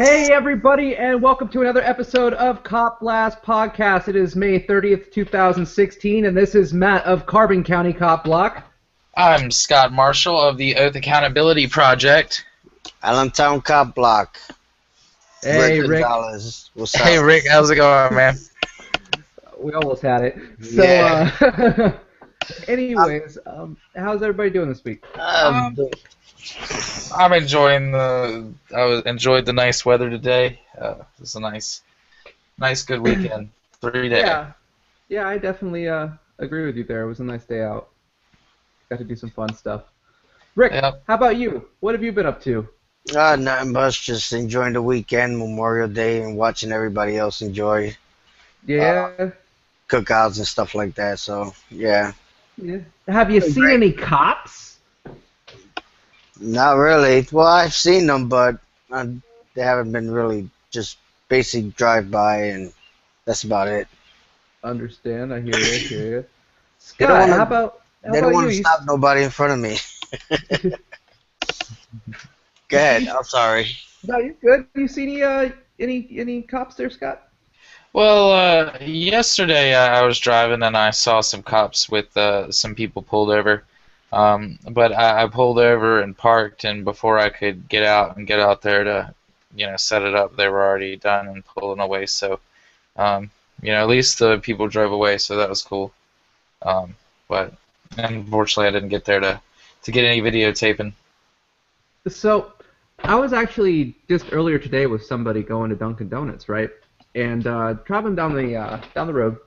Hey everybody, and welcome to another episode of Cop Blast Podcast. It is May 30th, 2016, and this is Matt of Carbon County Cop Block. I'm Scott Marshall of the Oath Accountability Project. Allentown Cop Block. Hey Rick. Gonzales. What's up? Hey Rick, how's it going, man? We almost had it. So, Yeah. anyways, how's everybody doing this week? I'm enjoying enjoyed the nice weather today. It's a nice, good weekend. 3 days. Yeah, I definitely agree with you there. It was a nice day out. Got to do some fun stuff. Rick, Yep. How about you? What have you been up to? Nothing much. Just enjoying the weekend, Memorial Day, and watching everybody else enjoy Yeah. cookouts and stuff like that. So, yeah. Have you seen any cops? Not really. Well, I've seen them, but they haven't been really just basic drive-by, and that's about it. Understand. I hear you. They don't Scott, wanna- how about They don't want to you? stop nobody in front of me. Go ahead. I'm sorry. No, you're good. You see any cops there, Scott? Well, yesterday I was driving and I saw some cops with some people pulled over. But I pulled over and parked, and before I could get out there to, set it up, they were already done and pulling away. So, at least the people drove away, so that was cool. But unfortunately, I didn't get there to get any videotaping. So, I was actually just earlier today with somebody going to Dunkin' Donuts, right? And driving down the road,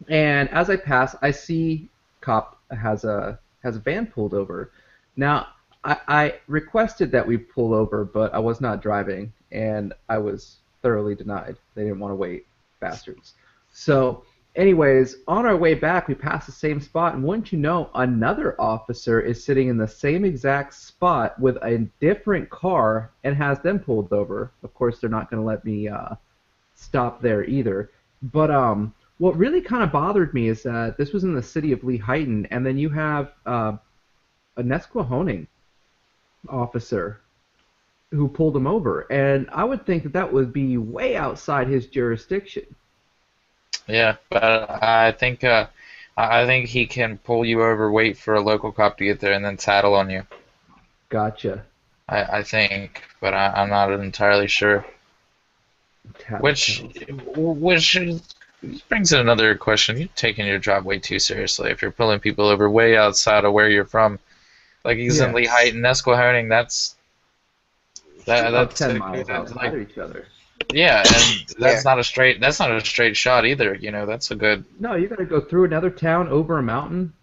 and as I pass, I see cop has a van pulled over. Now, I requested that we pull over, but I was not driving, and I was thoroughly denied. They didn't want to wait, bastards. So, anyways, on our way back, we passed the same spot, and wouldn't you know, another officer is sitting in the same exact spot with a different car and has them pulled over. Of course, they're not going to let me stop there either. But what really kind of bothered me is that this was in the city of Lehighton, and then you have a Nesquehoning officer who pulled him over, and I would think that would be way outside his jurisdiction. Yeah, but I think he can pull you over, wait for a local cop to get there, and then tattle on you. Gotcha. I think, but I'm not entirely sure. Which brings in another question. You're taking your job way too seriously if you're pulling people over way outside of where you're from. Like he's in Lehighton and Nesquehoning, that's 10 miles outside of each other. Yeah, and that's not a straight shot either. That's a good. No, you got to go through another town, over a mountain,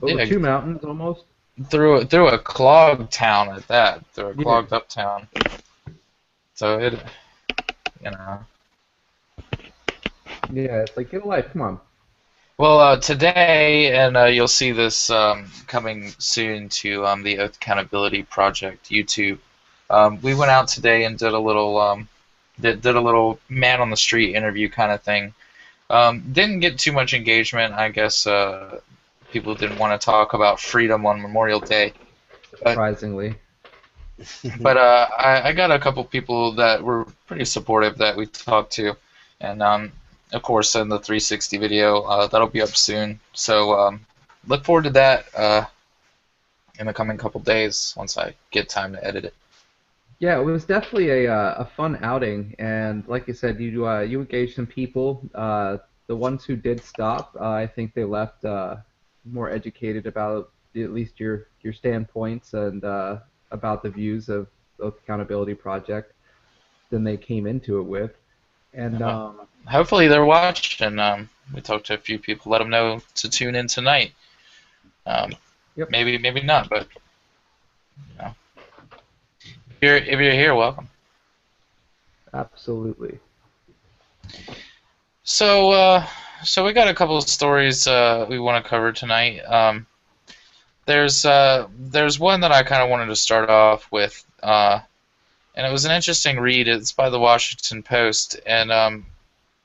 over two mountains almost. Through a clogged town at that, through a clogged up town. So it. Yeah, it's like, get a life, come on. Well, today, and you'll see this coming soon to the Oath Accountability Project YouTube. We went out today and did a little man on the street interview kind of thing. Didn't get too much engagement. I guess people didn't want to talk about freedom on Memorial Day. Surprisingly. But I got a couple people that were pretty supportive that we talked to, and of course in the 360 video that'll be up soon. So look forward to that in the coming couple days once I get time to edit it. Yeah, it was definitely a fun outing, and like you said, you engaged some people. The ones who did stop, I think they left more educated about at least your standpoints and about the views of the Accountability Project than they came into it with. And hopefully they're watching. We talked to a few people, let them know to tune in tonight. Maybe not, but if you're here, welcome. Absolutely. So we got a couple of stories we want to cover tonight. There's one that I kind of wanted to start off with, and it was an interesting read. It's by the Washington Post, and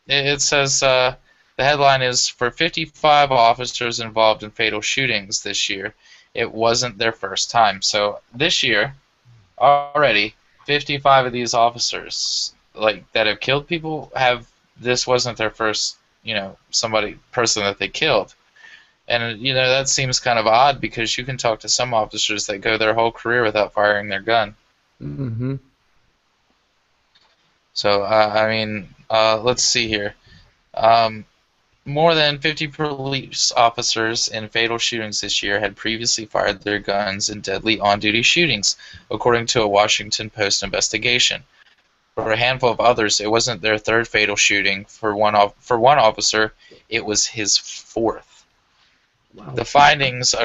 it says the headline is, "For 55 officers involved in fatal shootings this year, it wasn't their first time." So this year, already, 55 of these officers, like that have killed people, have this wasn't their first, person that they killed. And that seems kind of odd because you can talk to some officers that go their whole career without firing their gun. Mm-hmm. So let's see here. More than 50 police officers in fatal shootings this year had previously fired their guns in deadly on-duty shootings, according to a Washington Post investigation. For a handful of others, it wasn't their third fatal shooting. For one officer, it was his fourth. Wow. The findings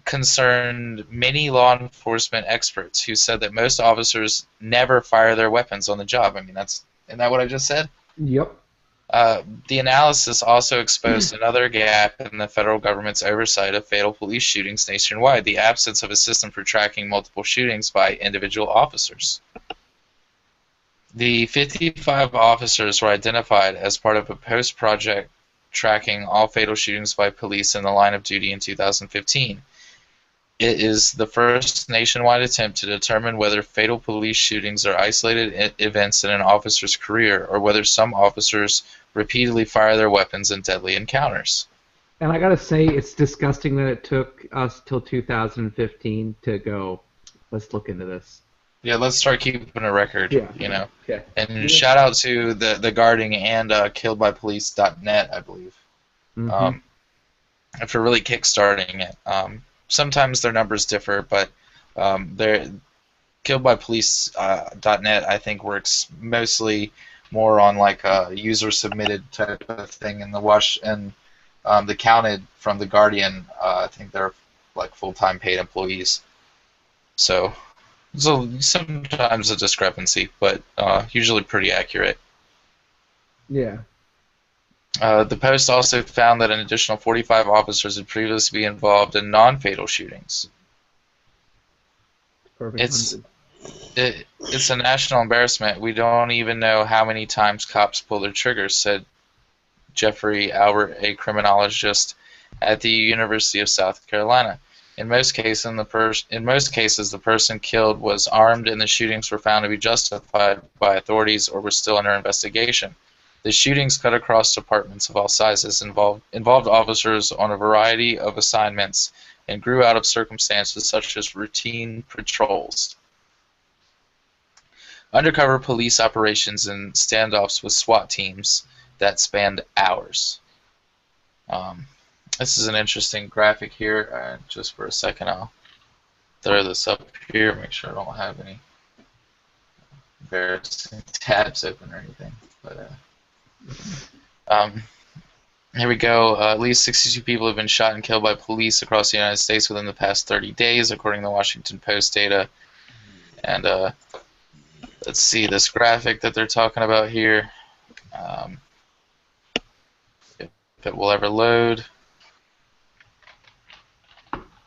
concerned many law enforcement experts who said that most officers never fire their weapons on the job. I mean, isn't that what I just said? Yep. The analysis also exposed another gap in the federal government's oversight of fatal police shootings nationwide: the absence of a system for tracking multiple shootings by individual officers. The 55 officers were identified as part of a post-project tracking all fatal shootings by police in the line of duty in 2015. It is the first nationwide attempt to determine whether fatal police shootings are isolated events in an officer's career, or whether some officers repeatedly fire their weapons in deadly encounters. And I gotta say, it's disgusting that it took us till 2015 to go, let's look into this. Yeah, let's start keeping a record, Yeah. Okay. And shout out to the Guarding and killedbypolice.net, I believe, Mm-hmm. for really kickstarting it. Sometimes their numbers differ, but their killedbypolice.net I think works mostly more on like a user-submitted type of thing, and the counted from the Guardian, I think they're like full-time paid employees. So sometimes a discrepancy, but usually pretty accurate. Yeah. The Post also found that an additional 45 officers had previously been involved in non-fatal shootings. Perfect. It's a national embarrassment. We don't even know how many times cops pull their triggers, said Jeffrey Albert, a criminologist at the University of South Carolina. In most cases, the person killed was armed, and the shootings were found to be justified by authorities or were still under investigation. The shootings cut across departments of all sizes, involved officers on a variety of assignments, and grew out of circumstances such as routine patrols, undercover police operations, and standoffs with SWAT teams that spanned hours. This is an interesting graphic here. Just for a second, I'll throw this up here, make sure I don't have any embarrassing tabs open or anything. But here we go. At least 62 people have been shot and killed by police across the United States within the past 30 days, according to the Washington Post data. And let's see this graphic that they're talking about here. If it will ever load.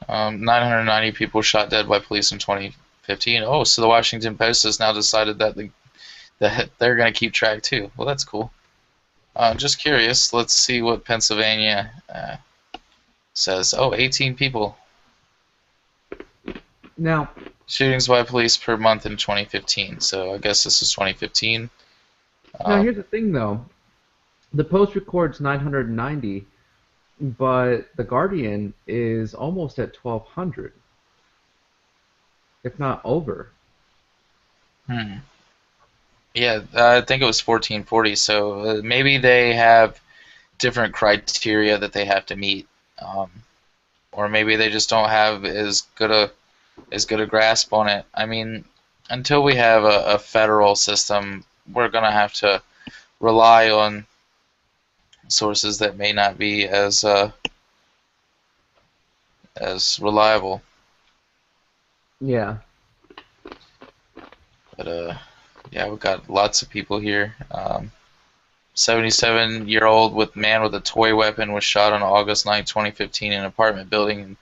990 people shot dead by police in 2015. Oh, so the Washington Post has now decided that they're going to keep track too. Well, that's cool. Just curious. Let's see what Pennsylvania says. Oh, 18 people. Now, Shootings by police per month in 2015. So I guess this is 2015. now here's the thing, though. The Post records 990, but the Guardian is almost at 1,200, if not over. Yeah, I think it was 1440. So maybe they have different criteria that they have to meet, or maybe they just don't have as good a grasp on it. I mean, until we have a federal system, we're gonna have to rely on sources that may not be as reliable. Yeah. But yeah, we've got lots of people here. 77-year-old man with a toy weapon was shot on August 9, 2015 in an apartment building in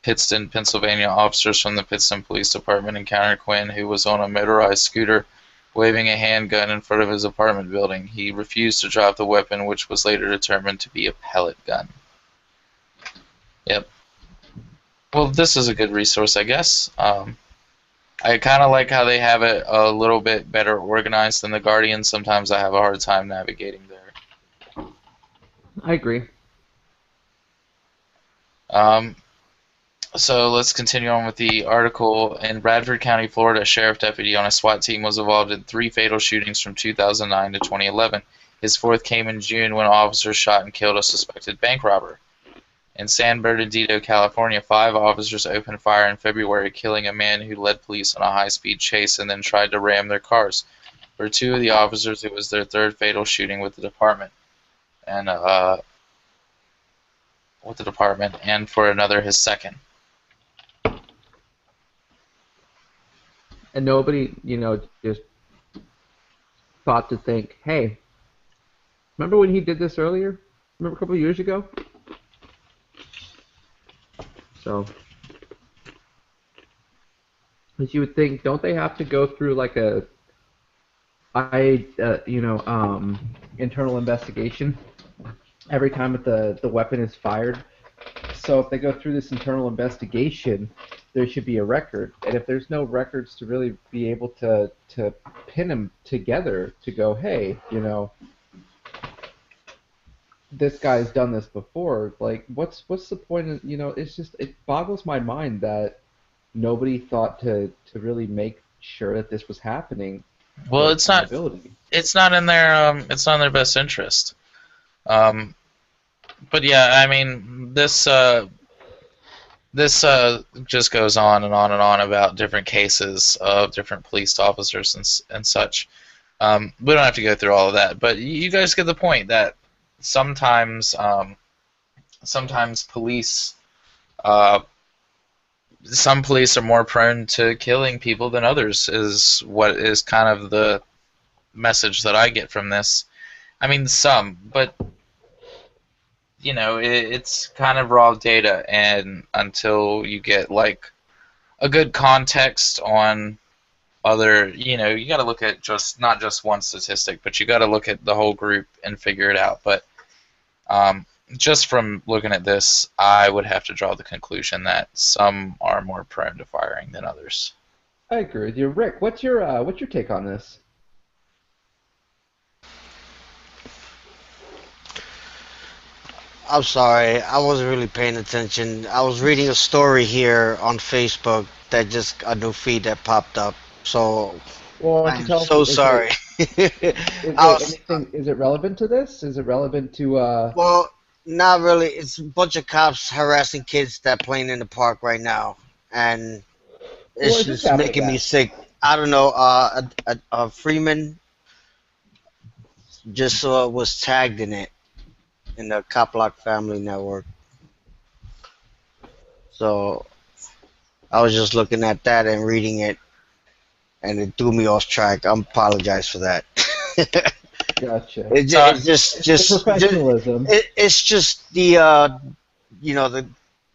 Pittston, Pennsylvania. Officers from the Pittston Police Department encountered Quinn, who was on a motorized scooter waving a handgun in front of his apartment building. He refused to drop the weapon, which was later determined to be a pellet gun. Yep. Well, this is a good resource, I guess. I kind of like how they have it a little bit better organized than the Guardians. Sometimes I have a hard time navigating there. I agree. Um, so let's continue on with the article. In Bradford County, Florida, a sheriff deputy on a SWAT team was involved in 3 fatal shootings from 2009 to 2011. His fourth came in June when officers shot and killed a suspected bank robber. In San Bernardino, California, 5 officers opened fire in February, killing a man who led police on a high-speed chase and then tried to ram their cars. For 2 of the officers, it was their 3rd fatal shooting with the department, and for another, his 2nd. And nobody, just thought to think, hey, remember when he did this earlier? Remember a couple of years ago? So, as you would think, don't they have to go through like internal investigation every time that the weapon is fired? So if they go through this internal investigation, there should be a record. And if there's no records to really be able to pin them together to go, hey, this guy's done this before, like what's the point of, it's just, it boggles my mind that nobody thought to really make sure that this was happening Well, for it's not. accountability. It's not in their. It's not in their best interest. Um, but yeah, I mean, this just goes on and on and on about different cases of different police officers and such. We don't have to go through all of that, but you guys get the point that sometimes sometimes police some police are more prone to killing people than others, is what is kind of the message that I get from this. I mean, some, but it's kind of raw data, and until you get like a good context on other, you got to look at just not just one statistic, but you got to look at the whole group and figure it out. But just from looking at this, I would have to draw the conclusion that some are more prone to firing than others. I agree with you. Rick, what's your take on this? I'm sorry, I wasn't really paying attention. I was reading a story here on Facebook that just a new feed that popped up. So Well, why don't you I'm tell us, so sorry. I was is it relevant to this? Is it relevant to well, not really. It's a bunch of cops harassing kids that playing in the park right now, and Where it's is this just happening making me at? sick. I don't know. Freeman just was tagged in it in the Cop Lock Family Network. So I was just looking at that and reading it, and it threw me off track. I apologize for that. Gotcha. It's The professionalism. it's just the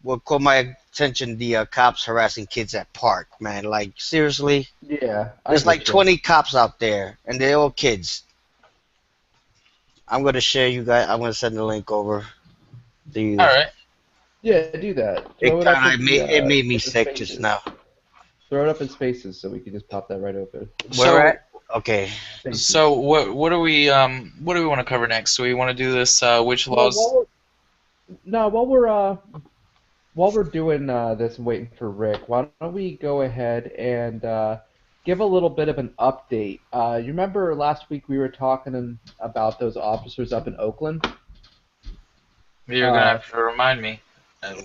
what caught my attention, the cops harassing kids at park, man. Like seriously, Yeah, I there's like get you. 20 cops out there, and they're all kids. I'm gonna share you guys. I'm gonna send the link over to All you. right. Yeah, do that. Throw It it up kind in of it made me the sick just spaces. now. Throw it up in spaces so we can just pop that right over. Where at? Okay. Spaces. So what do we want to cover next? Do we want to do this which Well, laws? while we're doing this and waiting for Rick, why don't we go ahead and give a little bit of an update? You remember last week we were talking about those officers up in Oakland? You're gonna have to remind me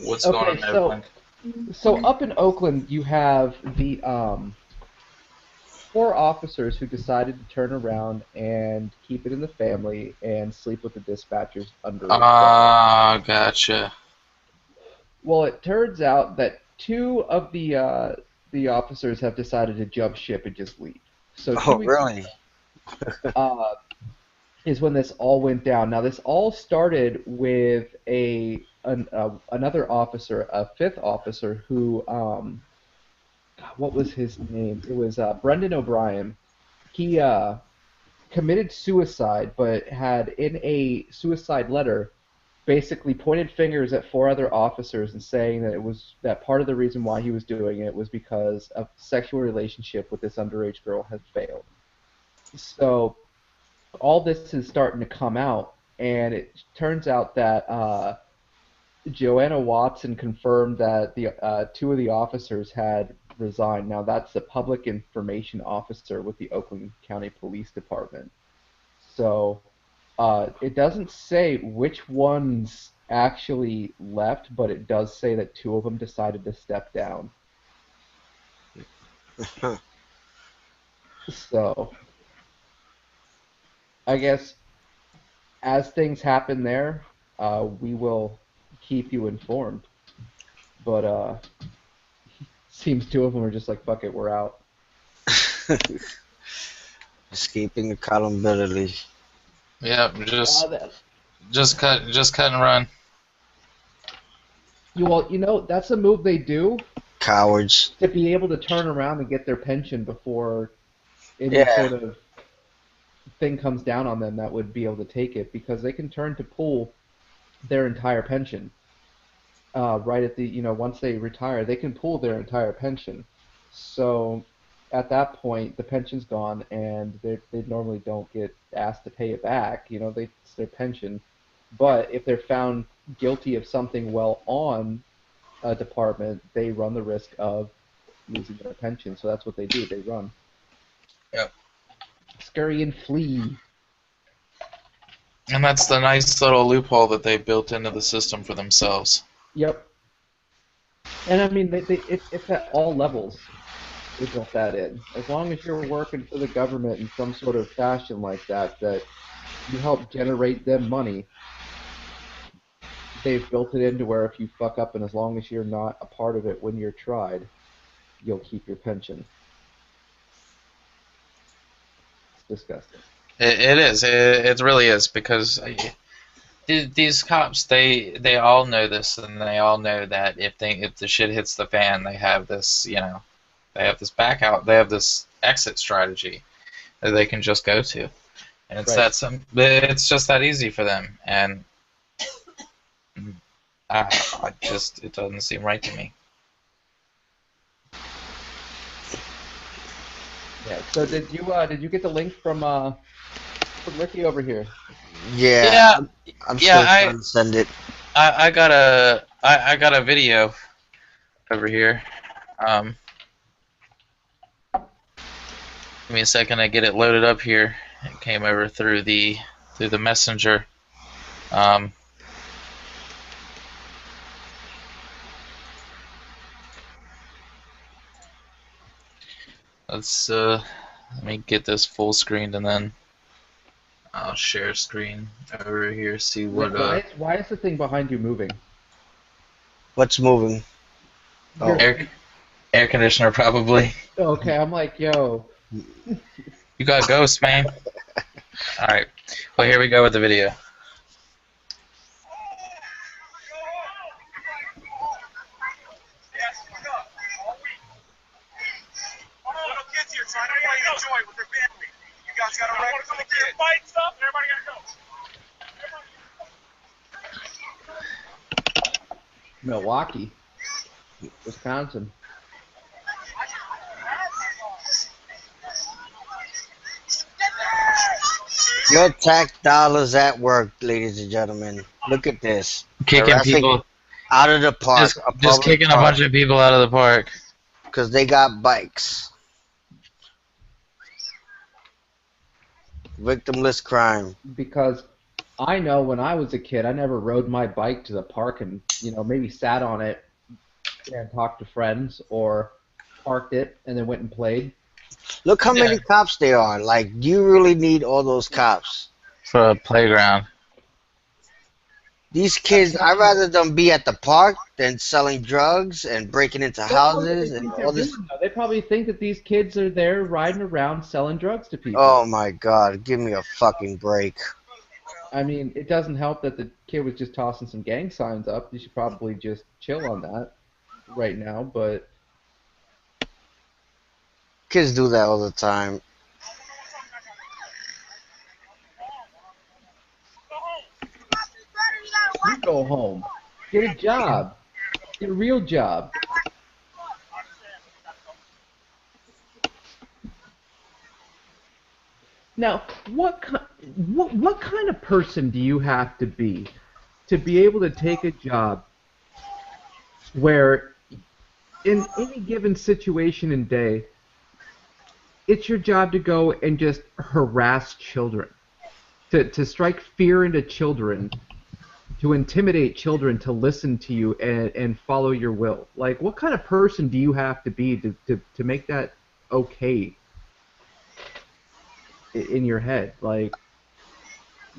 what's going on Okay, in Oakland. so up in Oakland you have the 4 officers who decided to turn around and keep it in the family and sleep with the dispatcher's underage daughter. Ah, gotcha. Well, it turns out that 2 of the officers have decided to jump ship and just leave. So 2 Oh, weeks really? uh, is when this all went down. Now, this all started with another officer, a 5th officer, who what was his name? It was Brendan O'Brien. He committed suicide, but had in a suicide letter basically pointed fingers at four other officers and saying that it was that part of the reason why he was doing it was because a sexual relationship with this underage girl had failed. So all this is starting to come out, and it turns out that Joanna Watson confirmed that the two of the officers had resigned. Now that's the public information officer with the Oakland County Police Department. So it doesn't say which ones actually left, but it does say that two of them decided to step down. So I guess as things happen there, we will keep you informed. But seems two of them are just like, fuck it, we're out. Escaping accountability. Yeah, just cut and run. Well, that's a move they do Cowards. to be able to turn around and get their pension before any Yeah. sort of thing comes down on them that would be able to take it, because they can turn to pull their entire pension right at the once they retire, they can pull their entire pension. So at that point, the pension's gone, and they normally don't get asked to pay it back. It's their pension. But if they're found guilty of something while on a department, they run the risk of losing their pension. So that's what they do. They run. Yep. Scurry and flee. And that's the nice little loophole that they built into the system for themselves. Yep. And I mean, it's at all levels. They built that in. As long as you're working for the government in some sort of fashion like that, that you help generate them money, they've built it into where if you fuck up, and as long as you're not a part of it when you're tried, you'll keep your pension. It's disgusting. It is. It really is, because these cops, they all know this, and they all know that if the shit hits the fan, they have this they have this back out, they have this exit strategy that they can just go to, and it's Right. it's just that easy for them, and it doesn't seem right to me. Yeah. So did you get the link from Ricky over here? Yeah. Yeah, I'm yeah. still trying to send it. I got a video over here. Give me a second. I get it loaded up here. It came over through the messenger. Let me get this full screened, and then I'll share screen over here. See what Why is the thing behind you moving? What's moving? Oh. air conditioner probably. Okay, I'm like, yo. You got ghosts, man. All right. Well, here we go with the video. Milwaukee, Wisconsin. Your tax dollars at work, ladies and gentlemen. Look at this. Kicking Harassing people out of the park. just kicking a bunch of people out of the park because they got bikes. Victimless crime. Because I know when I was a kid, I never rode my bike to the park and maybe sat on it and talked to friends, or parked it and then went and played. Look how many cops there are. Like, do you really need all those cops for a playground? These kids, I'd rather them be at the park than selling drugs and breaking into houses and all this. They probably think that these kids are there riding around selling drugs to people. Oh my God, give me a fucking break. I mean, it doesn't help that the kid was just tossing some gang signs up. You should probably just chill on that right now, but... Kids do that all the time. You go home. Get a job. Get a real job. Now, what kind of person do you have to be able to take a job where in any given situation and day, it's your job to go and just harass children, to strike fear into children, to intimidate children to listen to you and follow your will? Like, what kind of person do you have to be to make that okay in your head? Like,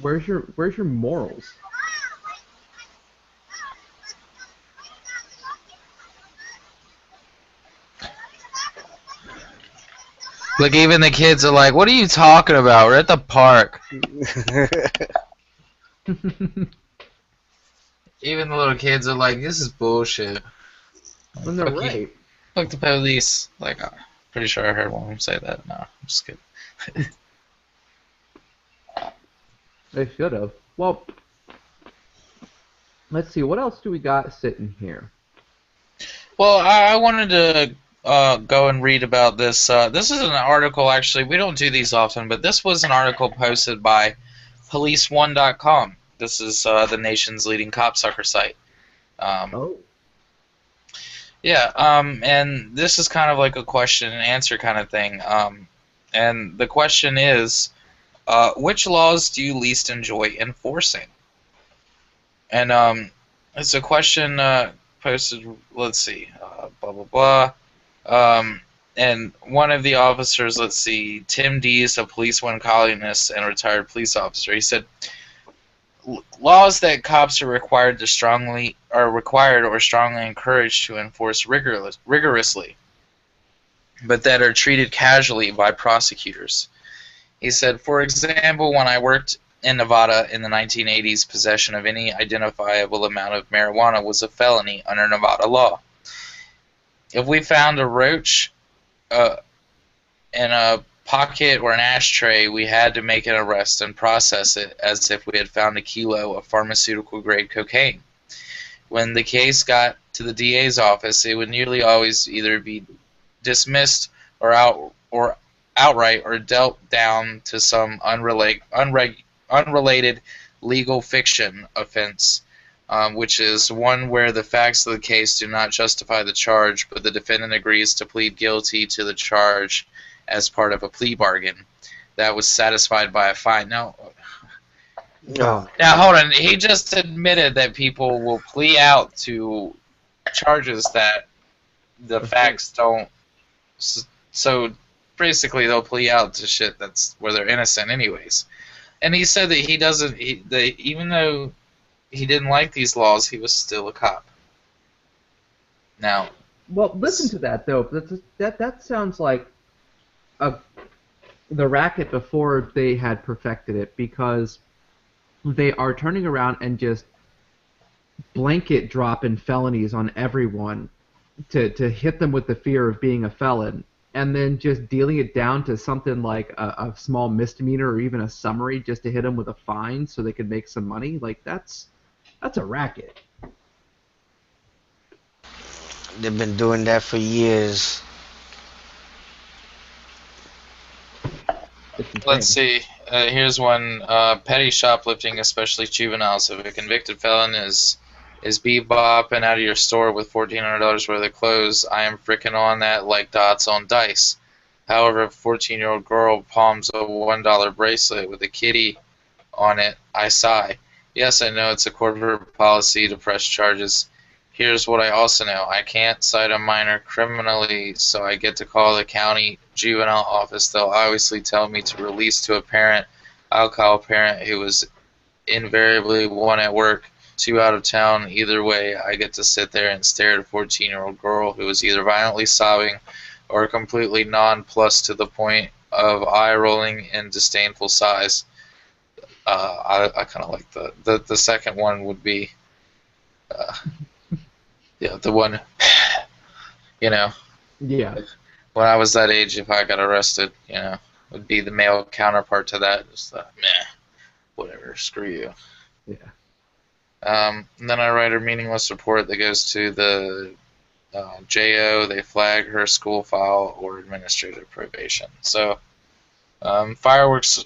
where's your morals? Like, even the kids are like, what are you talking about? We're at the park. Even the little kids are like, this is bullshit. When they're Fuck you. right. Fuck the police. Like, pretty sure I heard one of them say that. No, I'm just kidding. They should have. Well, let's see. What else do we got sitting here? Well, I wanted to go and read about this. This is an article, actually. We don't do these often, but this was an article posted by police1.com. This is the nation's leading copsucker site. Oh. Yeah, and this is kind of like a question and answer kind of thing. And the question is, which laws do you least enjoy enforcing? And it's a question posted, let's see, blah, blah, blah. And one of the officers, let's see, Tim D is a police one columnist and retired police officer. He said, laws that cops are required or strongly encouraged to enforce rigorously, but that are treated casually by prosecutors. He said, for example, when I worked in Nevada in the 1980s, possession of any identifiable amount of marijuana was a felony under Nevada law. If we found a roach in a pocket or an ashtray, we had to make an arrest and process it as if we had found a kilo of pharmaceutical-grade cocaine. When the case got to the DA's office, it would nearly always either be dismissed or outright or dealt down to some unrelated legal fiction offense, which is one where the facts of the case do not justify the charge, but the defendant agrees to plead guilty to the charge as part of a plea bargain that was satisfied by a fine. Now, hold on. He just admitted that people will plea out to charges that the facts don't. So basically, they'll plea out to shit that's where they're innocent, anyways. And he said that he doesn't. Even though he didn't like these laws, he was still a cop. Now, well, listen to that though. That sounds like the racket before they had perfected it, because they are turning around and just blanket dropping felonies on everyone to hit them with the fear of being a felon, and then just dealing it down to something like a small misdemeanor or even a summary just to hit them with a fine so they could make some money. Like, that's a racket. They've been doing that for years. let's see. Here's one. Petty shoplifting, especially juveniles. If a convicted felon is bebopping out of your store with $1,400 worth of clothes, I am frickin' on that like dots on dice. However, if a 14-year-old girl palms a $1 bracelet with a kitty on it, I sigh. Yes, I know it's a corporate policy to press charges. Here's what I also know. I can't cite a minor criminally, so I get to call the county juvenile office. They'll obviously tell me to release to a parent. I'll call a parent who was invariably one at work, two out of town. Either way, I get to sit there and stare at a 14-year-old girl who is either violently sobbing or completely nonplussed to the point of eye-rolling and disdainful sighs. I kind of like the second one would be... yeah, the one, Yeah. when I was that age, if I got arrested, would be the male counterpart to that. Just meh, whatever, screw you. Yeah. And then I write a meaningless report that goes to the JO. They flag her school file or administrative probation. So fireworks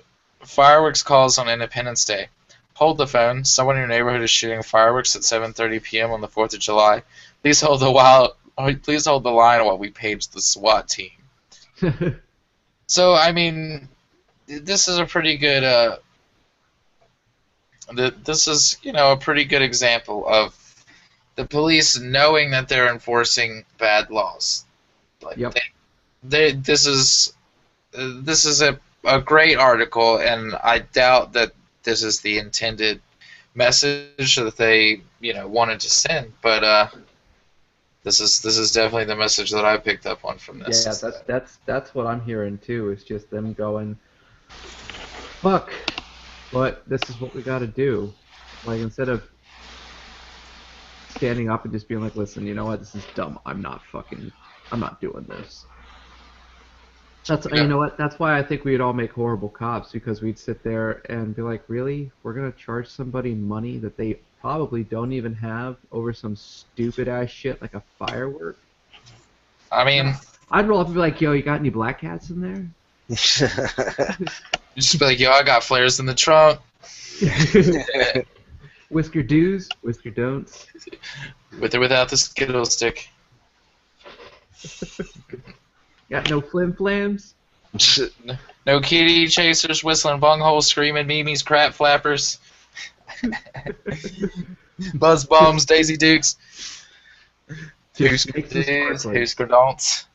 calls on Independence Day. Hold the phone. Someone in your neighborhood is shooting fireworks at 7:30 p.m. on the 4th of July. Please hold the line while we page the SWAT team. So I mean, this is a pretty good. This is a pretty good example of the police knowing that they're enforcing bad laws. Like Yep. this is a great article, and I doubt that this is the intended message that they wanted to send, but this is definitely the message that I picked up on from this. Yeah, that's what I'm hearing too. Is just them going, fuck, but this is what we got to do. Like, instead of standing up and just being like, listen, you know what, this is dumb. I'm not doing this. You know what? That's why I think we'd all make horrible cops, because we'd sit there and be like, really? We're gonna charge somebody money that they probably don't even have over some stupid ass shit like a firework? I mean, I'd roll up and be like, yo, you got any black cats in there? just be like, yo, I got flares in the trunk. Whisker do's, whisker don'ts. With or without the Skittle stick. Got no flim flams? No kitty chasers, whistling bungholes, screaming memes, crap flappers. Buzz bombs, Daisy Dukes. Husker don'ts.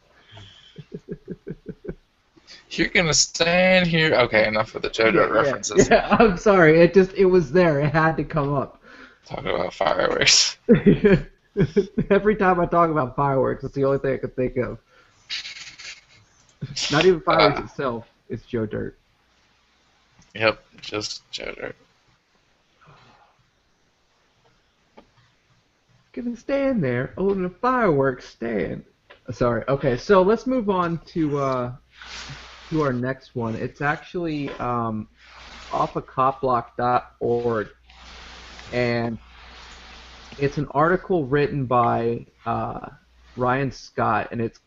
You're gonna stand here. Okay, enough of the JoJo references. Yeah, I'm sorry. It was there. It had to come up. Talking about fireworks. Every time I talk about fireworks, it's the only thing I can think of. Not even fireworks itself. It's Joe Dirt. Yep, just Joe Dirt. Gonna stand there holding a fireworks stand. Sorry. Okay, so let's move on to our next one. It's actually off of copblock.org, and it's an article written by Ryan Scott, and it's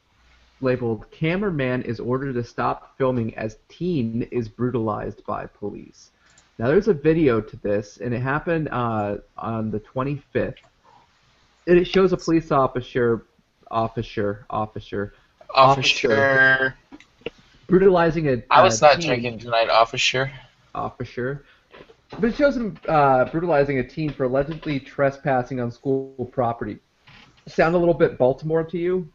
labeled "Cameraman is ordered to stop filming as teen is brutalized by police." Now, there's a video to this, and it happened on the 25th. And it shows a police officer brutalizing a I was not teen. drinking tonight, officer. But it shows him brutalizing a teen for allegedly trespassing on school property. Sound a little bit Baltimore to you?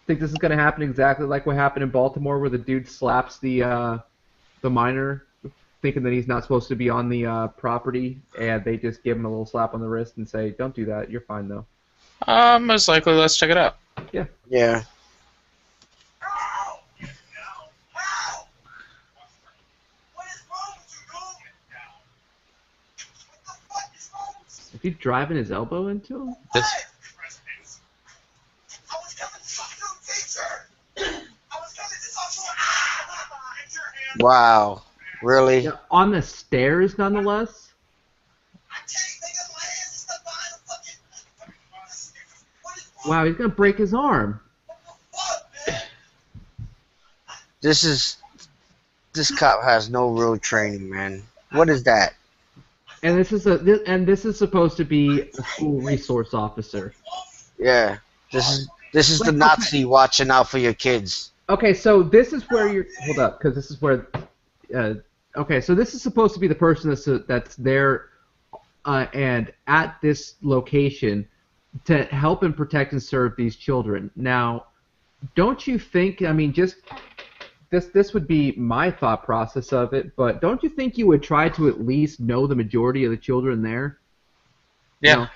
Think this is going to happen exactly like what happened in Baltimore, where the dude slaps the minor, thinking that he's not supposed to be on the property, and they just give him a little slap on the wrist and say, "Don't do that. You're fine, though." Most likely. Let's check it out. Yeah. Yeah. Is he driving his elbow into him? Wow. Really? Yeah, on the stairs, nonetheless. Wow, he's gonna break his arm. This cop has no real training, man. What is that? And this is supposed to be a school resource officer. Yeah. This is the Nazi watching out for your kids. Okay, so this is where you're. Hold up, because this is where. Okay, so this is supposed to be the person that's there and at this location to help and protect and serve these children. Now, don't you think? I mean, just this would be my thought process of it, but don't you think you would try to at least know the majority of the children there? Yeah. You know?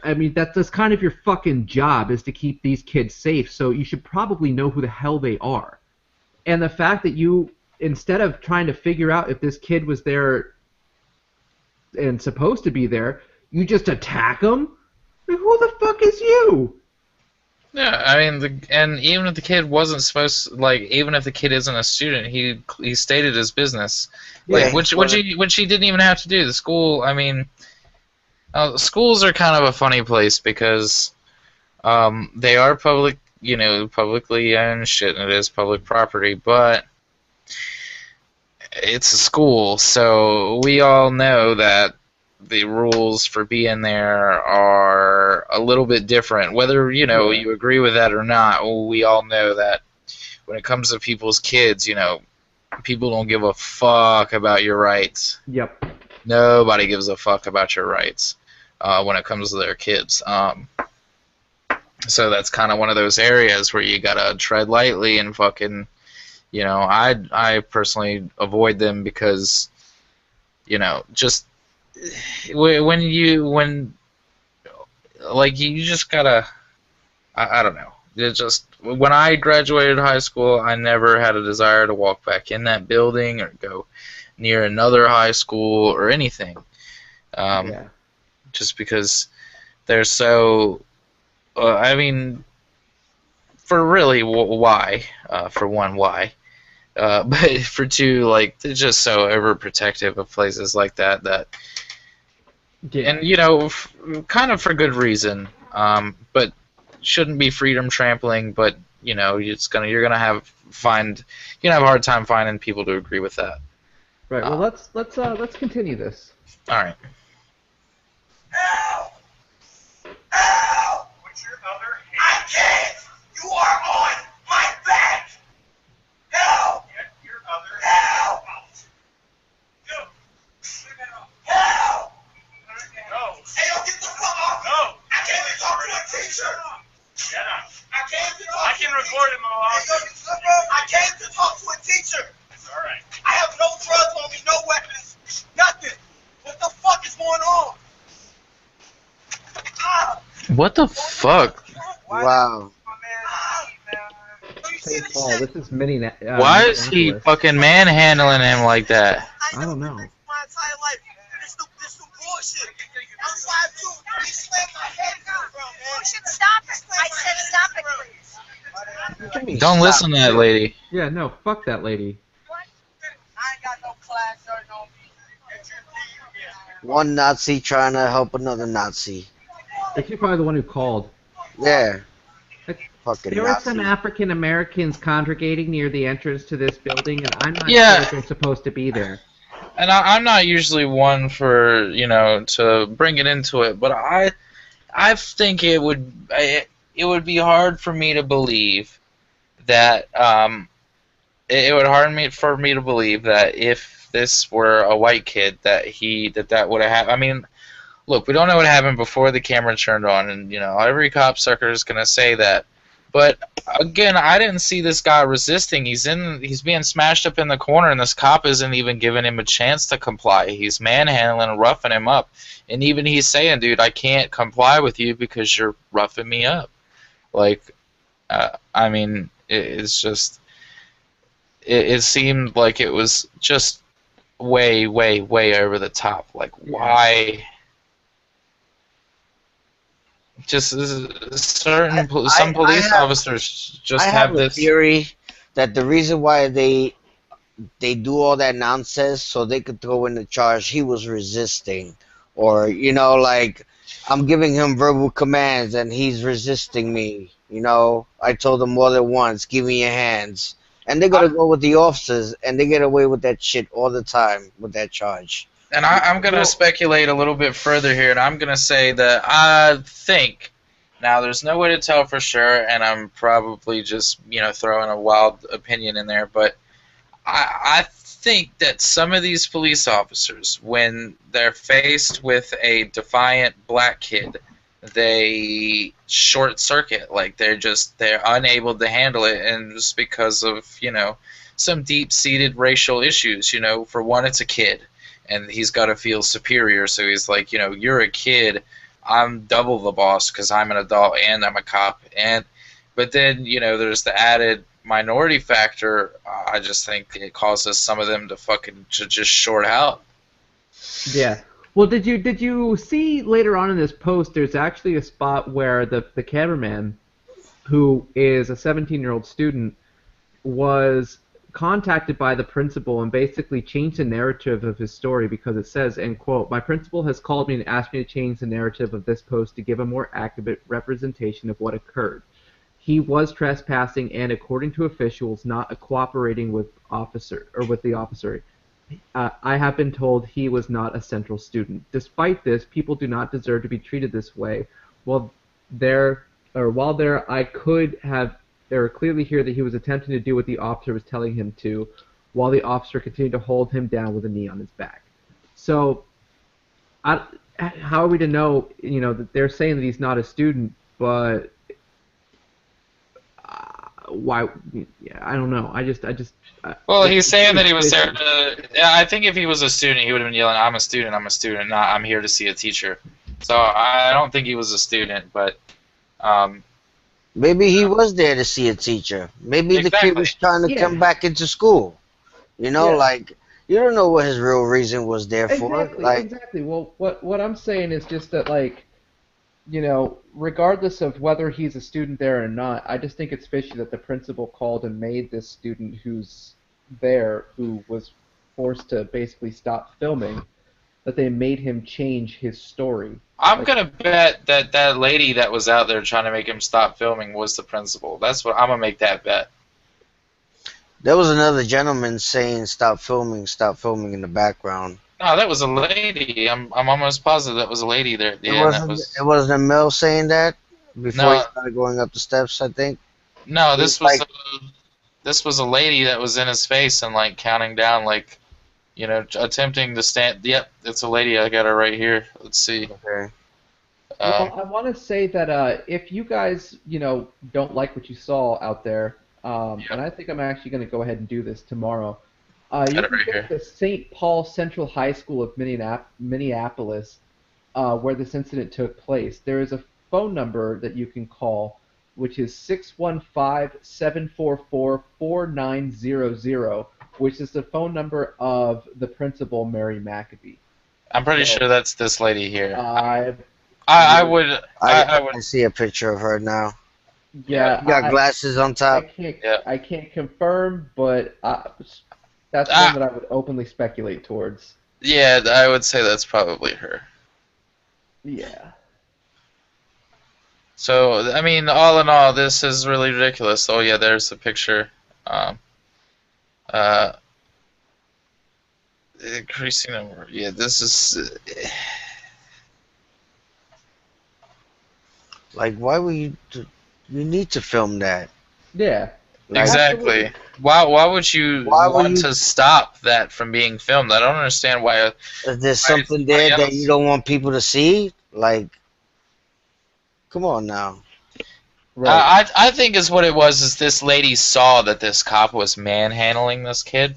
I mean, that's kind of your fucking job, is to keep these kids safe, so you should probably know who the hell they are. And the fact that you, instead of trying to figure out if this kid was there and supposed to be there, you just attack him? Like, who the fuck is you? Yeah, I mean, and even if the kid wasn't supposed to, like, even if the kid isn't a student, he stated his business. Like, Yeah, which he didn't even have to do. The school, I mean, Schools are kind of a funny place because they are public, publicly owned shit, and it is public property, but it's a school, so we all know that the rules for being there are a little bit different. Whether, Yeah. you agree with that or not, we all know that when it comes to people's kids, people don't give a fuck about your rights. Yep. Nobody gives a fuck about your rights when it comes to their kids. So that's kind of one of those areas where you gotta tread lightly and fucking, I personally avoid them because, just when like you just gotta, I don't know. It just when I graduated high school, I never had a desire to walk back in that building or go near another high school or anything. Yeah. Just because they're so. I mean, for really, why? For one, why? But for two, like they're just so overprotective of places like that. Yeah. And kind of for good reason. But shouldn't be freedom trampling. But you're gonna have a hard time finding people to agree with that. Right. Well, let's continue this. All right. Ow! Ow! Put your other hand. I can't! You are on my back! Help! Get your other hand out. Go. Help! No. Hey, yo, get the fuck off! No. I came to talk to a teacher! Shut up. I came to talk to a teacher. I can record it, Mohawk. Hey, yo, you slip up. I came to talk to a teacher. It's alright. I have no drugs on me, no weapons, nothing. What the fuck is going on? What the fuck? Wow. Hey, Paul, this is mini. Why is he Minneapolis. fucking manhandling him like that? I don't know. My entire life. This some bullshit. I'm 5'2". He slammed my head down, bro, man. You should stop it. I said stop it, please. Don't listen to that lady. Yeah, no, fuck that lady. I ain't got no class or no. One Nazi trying to help another Nazi. She's probably the one who called. Yeah. Like, Fucking there were Nazi. some African Americans congregating near the entrance to this building, and I'm not Yeah. sure if they're supposed to be there. And I'm not usually one for to bring it into it, but I think it would be hard for me to believe that it would for me to believe that if this were a white kid that would have happened. I mean, look, we don't know what happened before the camera turned on, and every cop sucker is gonna say that. But again, I didn't see this guy resisting. He's being smashed up in the corner, and this cop isn't even giving him a chance to comply. He's manhandling and roughing him up, and even he's saying, "Dude, I can't comply with you because you're roughing me up." Like, I mean, it's just it seemed like it was just way, way, way over the top. Like, why? Just some police officers just I have have a this. theory that the reason why they do all that nonsense so they could throw in the charge he was resisting, or like I'm giving him verbal commands and he's resisting me. I told him more than once, give me your hands, and they're gonna go with the officers and they get away with that shit all the time with that charge. And I'm going to speculate a little bit further here, and I'm going to say that I think, now there's no way to tell for sure, and I'm probably just, throwing a wild opinion in there, but I think that some of these police officers, when they're faced with a defiant black kid, they short circuit, like they're unable to handle it, and just because of, some deep-seated racial issues, for one, it's a kid. And he's got to feel superior, so he's like, you're a kid, I'm double the boss because I'm an adult and I'm a cop. But then, there's the added minority factor. I just think it causes some of them to just short out. Yeah. Well, did you see later on in this post? There's actually a spot where the cameraman, who is a 17-year-old student, was contacted by the principal and basically changed the narrative of his story because it says, end quote, "My principal has called me and asked me to change the narrative of this post to give a more accurate representation of what occurred. He was trespassing and, according to officials, not cooperating with the officer. I have been told he was not a central student. Despite this, people do not deserve to be treated this way. While there, I could have clearly hear that he was attempting to do what the officer was telling him to, while the officer continued to hold him down with a knee on his back." So, how are we to know? That they're saying that he's not a student, but why? Yeah, I don't know. Well, he's saying that he was there to. Yeah, I think if he was a student, he would have been yelling, "I'm a student! I'm a student! Not I'm here to see a teacher." So I don't think he was a student, but. Maybe he was there to see a teacher. Maybe the kid was trying to come back into school. Like, you don't know what his real reason was there for. Exactly. Well, what I'm saying is just that, like, regardless of whether he's a student there or not, I just think it's fishy that the principal called and made this student who's there, who was forced to basically stop filming, that they made him change his story. I'm gonna bet that lady that was out there trying to make him stop filming was the principal. That's what I'm gonna make that bet. There was another gentleman saying stop filming in the background. No, that was a lady. I'm almost positive that was a lady there. Yeah, it wasn't a male saying that before he started going up the steps, I think. No, this was a lady that was in his face and like counting down, like, attempting to stand. Yep, it's a lady. I got her right here. Let's see. Okay. Well, I want to say that if you guys, don't like what you saw out there, and I think I'm actually going to go ahead and do this tomorrow. You can go to St. Paul Central High School of Minneapolis, where this incident took place. There is a phone number that you can call, which is 615-744-4900, which is the phone number of the principal, Mary McAbee. I'm pretty sure that's this lady here. I see a picture of her now. Yeah, you got glasses on top. I can't confirm, but that's one that I would openly speculate towards. Yeah, I would say that's probably her. Yeah. So, I mean, all in all, this is really ridiculous. Oh yeah, there's the picture. Increasing number. Yeah, this is. Like, why would you need to film that? Yeah. Exactly. Why would you want to stop that from being filmed? I don't understand why. Is there something there that you don't want people to see? Like, come on now. Right. I think is what it was. Is this lady saw that this cop was manhandling this kid,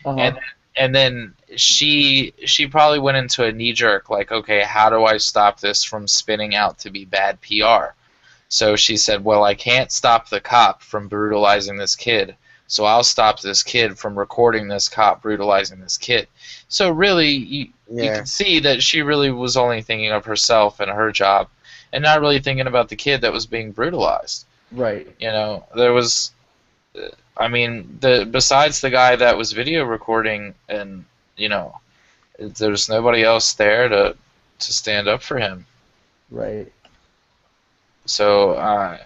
and then she probably went into a knee jerk, like, okay, how do I stop this from spinning out to be bad PR? So she said, well, I can't stop the cop from brutalizing this kid, so I'll stop this kid from recording this cop brutalizing this kid. So really, you can see that she really was only thinking of herself and her job, and not really thinking about the kid that was being brutalized. Right. There was, I mean, besides the guy that was video recording, and there's nobody else there to stand up for him. Right. So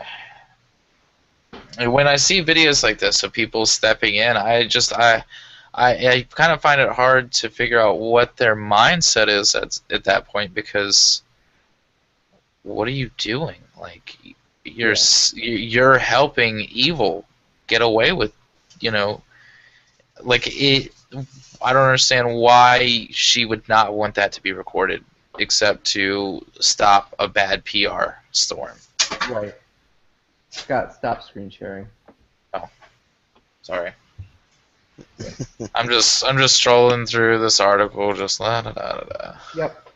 when I see videos like this of people stepping in, I kind of find it hard to figure out what their mindset is at that point, because what are you doing? Like, you're helping evil get away with, like it. I don't understand why she would not want that to be recorded, except to stop a bad PR storm. Right. Scott, stop screen sharing. Oh, sorry. I'm just strolling through this article, just la da da da. Yep.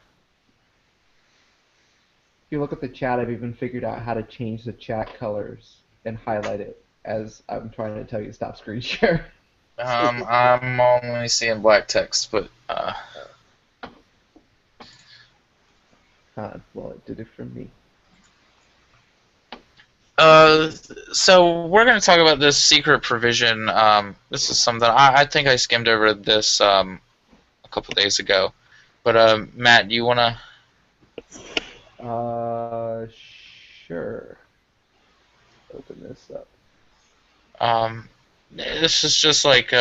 If you look at the chat, I've even figured out how to change the chat colors and highlight it as I'm trying to tell you to stop screen share. I'm only seeing black text, but well, it did it for me. So we're going to talk about this secret provision. This is something I think I skimmed over this a couple days ago. But Matt, do you want to? Uh, sure. Open this up. This is just like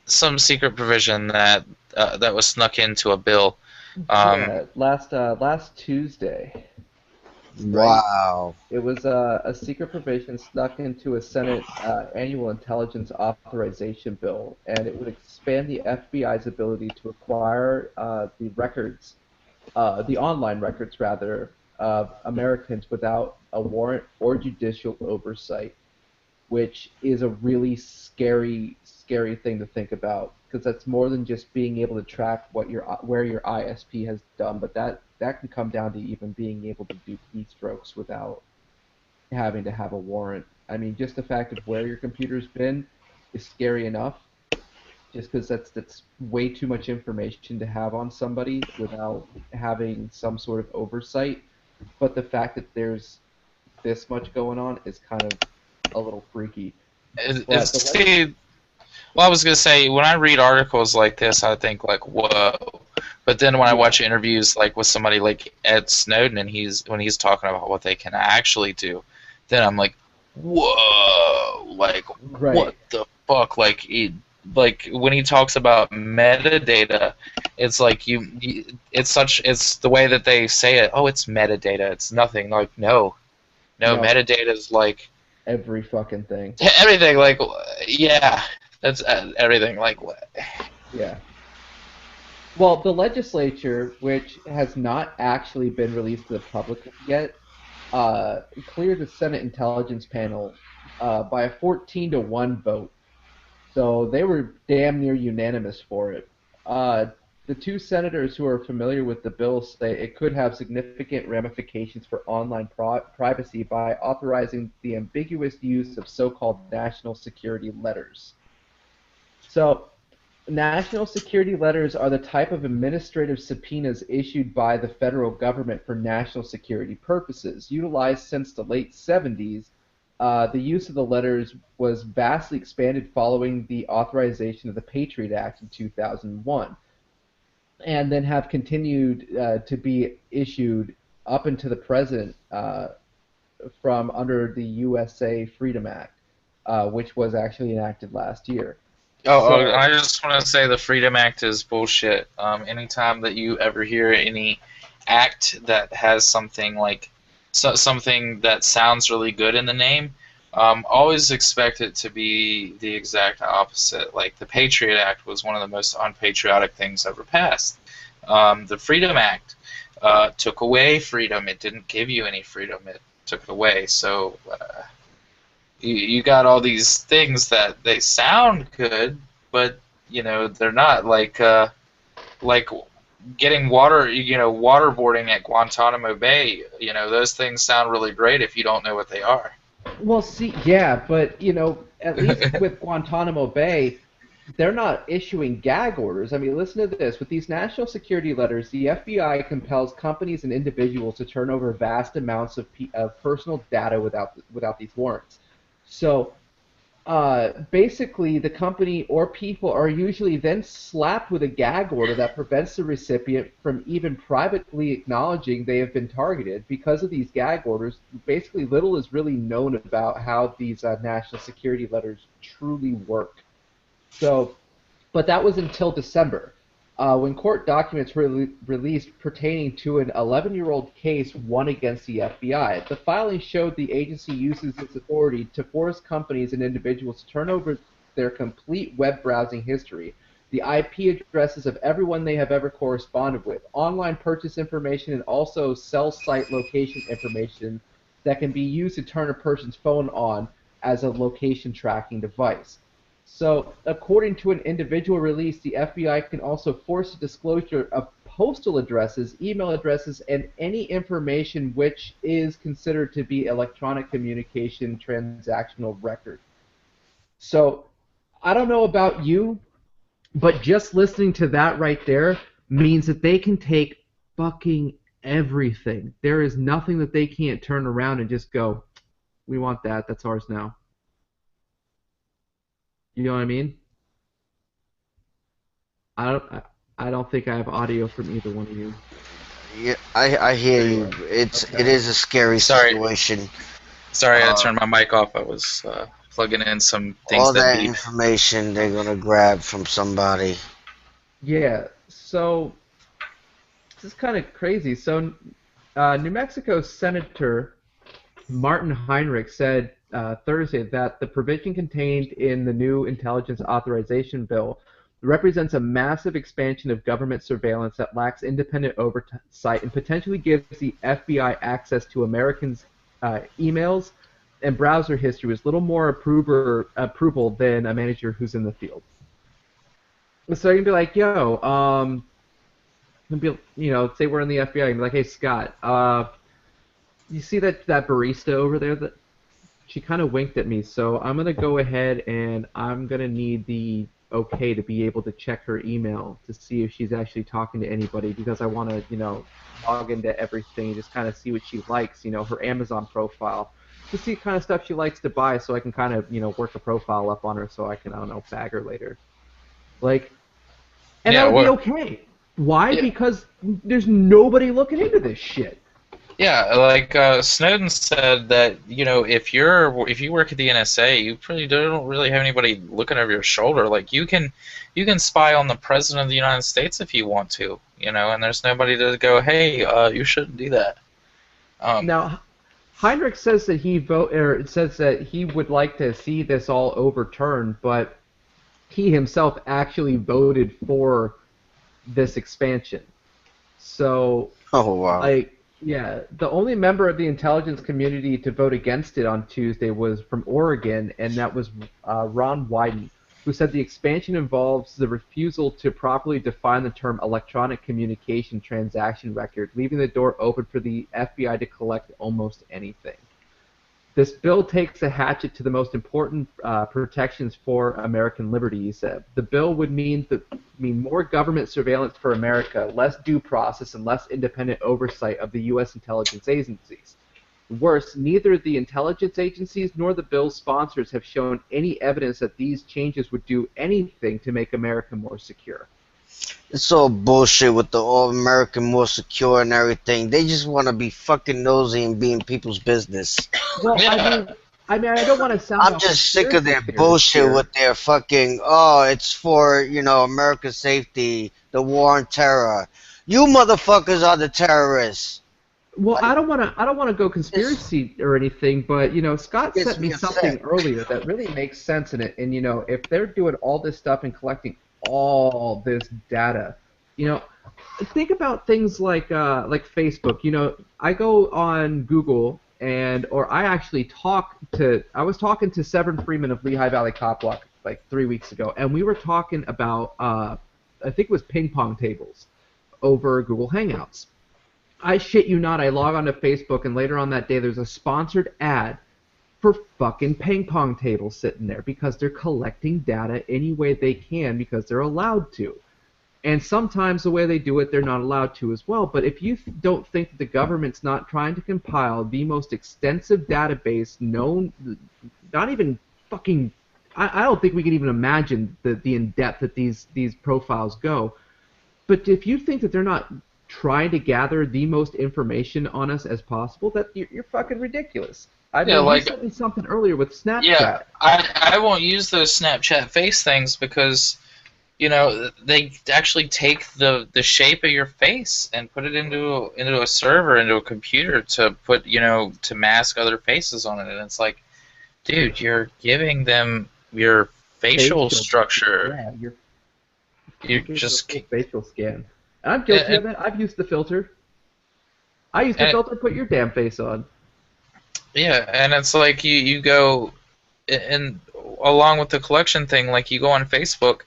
some secret provision that was snuck into a bill. Yeah, last Tuesday, right? Wow. It was a secret provision snuck into a Senate annual intelligence authorization bill, and it would expand the FBI's ability to acquire the records, the online records rather, of Americans without a warrant or judicial oversight, which is a really scary thing to think about because that's more than just being able to track where your ISP has done, but that can come down to even being able to do keystrokes without having to have a warrant. I mean, just the fact of where your computer's been is scary enough, just because that's way too much information to have on somebody without having some sort of oversight. But the fact that there's this much going on is kind of a little freaky. But the See, well, I was gonna say when I read articles like this, I think like, whoa. But then when I watch interviews like with somebody like Ed Snowden, and when he's talking about what they can actually do, then I'm like, whoa, like right, what the fuck? Like when he talks about metadata, it's like it's the way that they say it. Oh, it's metadata. It's nothing. Like no, no, metadata is like every fucking thing. everything. Like yeah, that's everything. Like Yeah. Well, the legislature, which has not actually been released to the public yet, cleared the Senate Intelligence Panel by a 14-1 vote. So they were damn near unanimous for it. Uh, the two senators who are familiar with the bill say it could have significant ramifications for online privacy by authorizing the ambiguous use of so-called national security letters. So, national security letters are the type of administrative subpoenas issued by the federal government for national security purposes. Utilized since the late 70s, the use of the letters was vastly expanded following the authorization of the Patriot Act in 2001, and then have continued to be issued up until the present from under the USA Freedom Act, which was actually enacted last year. So, I just want to say the Freedom Act is bullshit. Anytime that you ever hear any act that has something like something that sounds really good in the name, always expect it to be the exact opposite. Like the Patriot Act was one of the most unpatriotic things ever passed. The Freedom Act took away freedom. It didn't give you any freedom. It took it away. So you got all these things that they sound good, but they're not. Like getting waterboarding at Guantanamo Bay. Those things sound really great if you don't know what they are. well, see, yeah, but at least with Guantanamo Bay, they're not issuing gag orders. I mean, listen to this. With these national security letters, the FBI compels companies and individuals to turn over vast amounts of personal data without these warrants. So basically, the company or people are usually then slapped with a gag order that prevents the recipient from even privately acknowledging they have been targeted. Because of these gag orders, basically little is really known about how these national security letters truly work. So, but that was until December, when court documents were released pertaining to an 11-year-old case won against the FBI. The filing showed the agency uses its authority to force companies and individuals to turn over their complete web browsing history, the IP addresses of everyone they have ever corresponded with, online purchase information, and also cell site location information that can be used to turn a person's phone on as a location tracking device. So, according to an individual release, the FBI can also force the disclosure of postal addresses, email addresses, and any information which is considered to be electronic communication transactional record. So, I don't know about you, but just listening to that right there means that they can take fucking everything. There is nothing that they can't turn around and just go, We want that. That's ours now. You know what I mean? I don't. I don't think I have audio from either one of you. Yeah, I hear There you you. are. It Okay. is a scary Sorry, situation. sorry, I Uh, turned my mic off. I was plugging in some things all that that beep. information they're gonna grab from somebody. Yeah. So this is kind of crazy. So, New Mexico Senator Martin Heinrich said Thursday that the provision contained in the new intelligence authorization bill represents a massive expansion of government surveillance that lacks independent oversight and potentially gives the FBI access to Americans' emails and browser history with little more approval than a manager who's in the field. So you can be like, yo, say we're in the FBI, and be like, hey, Scott, you see that barista over there that she kind of winked at me, so I'm gonna go ahead and I'm gonna need the okay to be able to check her email to see if she's actually talking to anybody because I want to, log into everything and just kind of see what she likes, her Amazon profile, to see the kind of stuff she likes to buy, so I can kind of, work a profile up on her so I can, I don't know, bag her later. Like, and that Yeah, would be well, okay. Why? yeah, Because there's nobody looking into this shit. yeah. Like Snowden said that if you work at the NSA, you probably don't really have anybody looking over your shoulder. Like you can spy on the president of the United States if you want to, and there's nobody to go, hey, you shouldn't do that. Um, Now, Heinrich says that says that he would like to see this all overturned, but he himself actually voted for this expansion. So, Oh wow. like, yeah, the only member of the intelligence community to vote against it on Tuesday was from Oregon, and that was Ron Wyden, who said the expansion involves the refusal to properly define the term electronic communication transaction record, leaving the door open for the FBI to collect almost anything. This bill takes a hatchet to the most important protections for American liberty, he said. The bill would mean more government surveillance for America, less due process, and less independent oversight of the U.S. intelligence agencies. Worse, neither the intelligence agencies nor the bill's sponsors have shown any evidence that these changes would do anything to make America more secure. It's all bullshit with the all American more secure and everything. They just want to be fucking nosy and be in people's business. Well, yeah, I don't want to sound I'm all just sick of conspiracy their theorist bullshit here. with their fucking, oh, it's for, America's safety, the war on terror. You motherfuckers are the terrorists. Well, Like, I don't want to go this conspiracy or anything, but Scott gets sent me me something upset. earlier that really makes sense in it. And if they're doing all this stuff and collecting all this data, you know, think about things like Facebook. I go on Google or I actually I was talking to Severin Freeman of Lehigh Valley Cop Walk like 3 weeks ago, and we were talking about I think it was ping pong tables over Google Hangouts. I shit you not, I log onto Facebook and later on that day there's a sponsored ad for fucking ping pong tables sitting there because they're collecting data any way they can because they're allowed to. And sometimes the way they do it, they're not allowed to as well. But if you don't think that the government's not trying to compile the most extensive database known, not even fucking, I don't think we can even imagine the in depth that these profiles go. But if you think that they're not trying to gather the most information on us as possible, that you're fucking ridiculous. I yeah, mean, you like sent me something earlier with yeah, Snapchat. I won't use those Snapchat face things because they actually take the shape of your face and put it into a server, into a computer to put to mask other faces on it, and it's like, dude, you're giving them your facial Facial, structure. yeah, You you're giving them a just full facial scan. And I'm guilty and, of it. I've used the filter. I used the and filter. Put your damn face on. yeah, and it's like you go and along with the collection thing, like you go on Facebook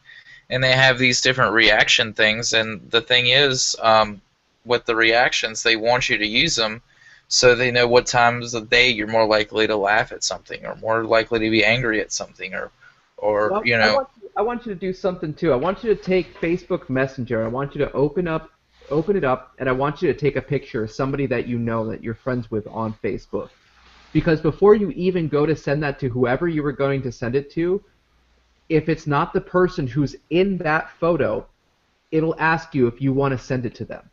and they have these different reaction things, and the thing is, with the reactions, they want you to use them so they know what times of day you're more likely to laugh at something or more likely to be angry at something or Well, I want you to do something too. I want you to take Facebook Messenger. I want you to open it up, and I want you to take a picture of somebody that you know that you're friends with on Facebook. Because before you even go to send that to whoever you were going to send it to, if it's not the person who's in that photo, it'll ask you if you want to send it to them.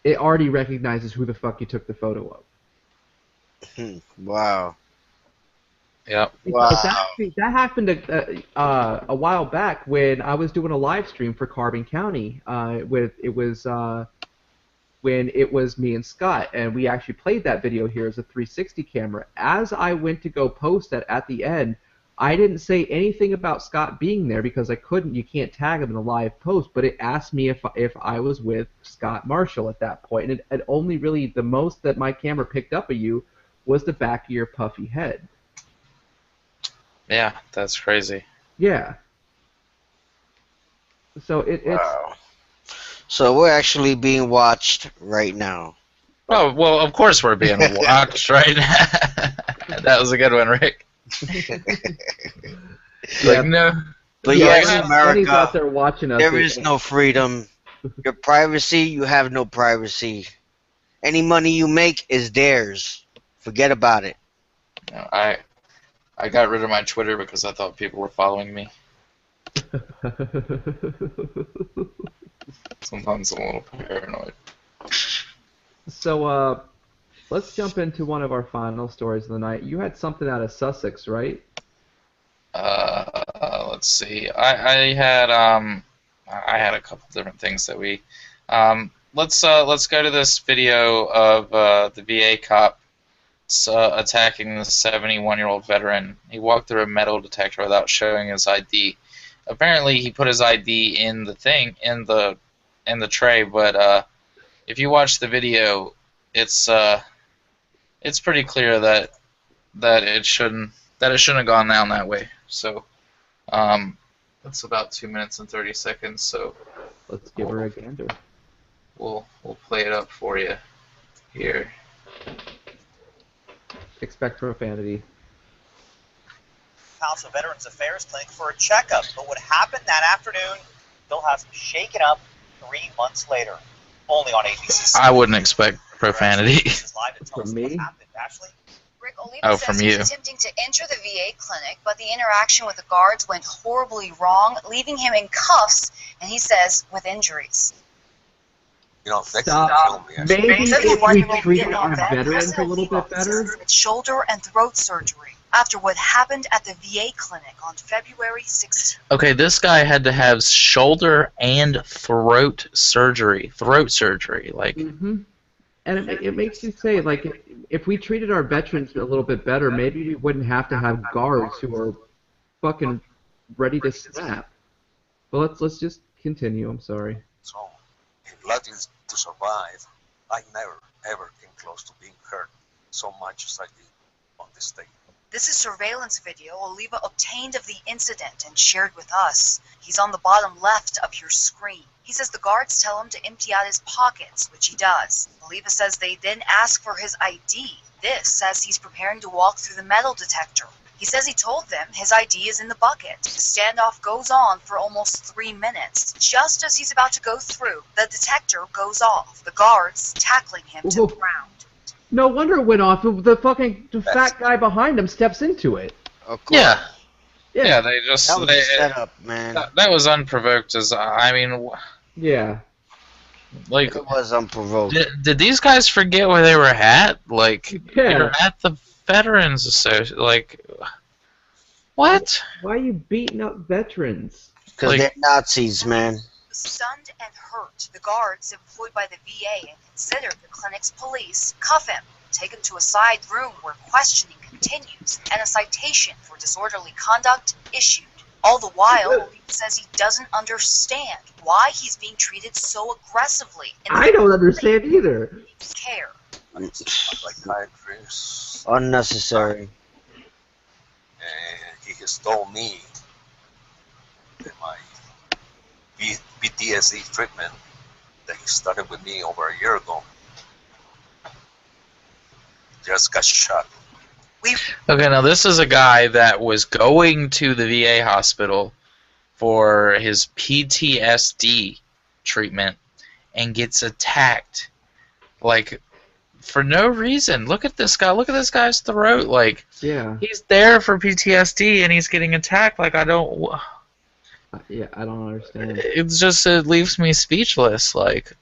It already recognizes who the fuck you took the photo of. Wow. Yep. Because Wow. that happened a while back when I was doing a live stream for Carbon County. When it was me and Scott, and we actually played that video here as a 360 camera. As I went to go post that at the end, I didn't say anything about Scott being there because I couldn't. You can't tag him in a live post, but it asked me if I was with Scott Marshall at that point, and it only really the most that my camera picked up of you was the back of your puffy head. Yeah, that's crazy. Yeah. So it's Wow. So we're actually being watched right now. Oh, well, of course we're being watched, right? That was a good one, Rick. yeah. No. But Yeah, yes, Lenny's America, out there watching us. there is no freedom. Your privacy, you have no privacy. Any money you make is theirs. Forget about it. I got rid of my Twitter because I thought people were following me. Sometimes I'm a little paranoid. So, let's jump into one of our final stories of the night. You had something out of Sussex, right? Let's see. I had a couple different things that we. Let's go to this video of the VA cop attacking the 71-year-old veteran. He walked through a metal detector without showing his ID. Apparently, he put his ID in the thing in the tray, but if you watch the video, it's pretty clear that it shouldn't have gone down that way. So, that's about 2 minutes and 30 seconds. So, Let's give her a gander. we'll play it up for you here. Expect profanity. House of Veterans Affairs Clinic for a checkup. But what happened that afternoon, they'll have some shaken up 3 months later. Only on ABC. I wouldn't expect profanity. From me? Ashley? Rick Oliva Oh, says from he was you. attempting to enter the VA clinic, but the interaction with the guards went horribly wrong, leaving him in cuffs, and he says with injuries. You know, they Stop. can kill me. Actually. Maybe Says the if we one-year-old treated didn't our know that. veterans a President little bit Oliva better. says it's shoulder and throat surgery after what happened at the VA clinic on February 16th. Okay, this guy had to have shoulder and throat surgery. Like, Mm-hmm. And it makes you say, like, if we treated our veterans a little bit better, maybe we wouldn't have to have guards who are fucking ready to snap. But let's just continue. I'm sorry. So, in lucky to survive, I never ever came close to being hurt so much as I did on this day. This is surveillance video Oliva obtained of the incident and shared with us. He's on the bottom left of your screen. He says the guards tell him to empty out his pockets, which he does. Oliva says they then ask for his ID. This says he's preparing to walk through the metal detector. He says he told them his ID is in the bucket. The standoff goes on for almost 3 minutes. Just as he's about to go through, the detector goes off, the guards tackling him to the ground. No wonder it went off. The fat guy behind him steps into it. Of course. yeah, they just That was a setup, man. that was unprovoked. I mean, Yeah. like, It was unprovoked. did these guys forget where they were at? Like, they Yeah. were at the Veterans Association. Like, what? Why are you beating up veterans? Because like- they're Nazis, man. Stunned and hurt, the guards employed by the VA and considered the clinic's police cuff him, take him to a side room where questioning continues, and a citation for disorderly conduct issued. All the while, Oliva says he doesn't understand why he's being treated so aggressively and I don't understand either. needs care. I see a psychiatrist, Unnecessary. and he has told me that my PTSD treatment that he started with me over a year ago just got shot. Okay, now this is a guy that was going to the VA hospital for his PTSD treatment and gets attacked. Like, for no reason. Look at this guy. Look at this guy's throat. Like, Yeah. he's there for PTSD and he's getting attacked. Like, I don't. Yeah, I don't understand. It leaves me speechless. Like,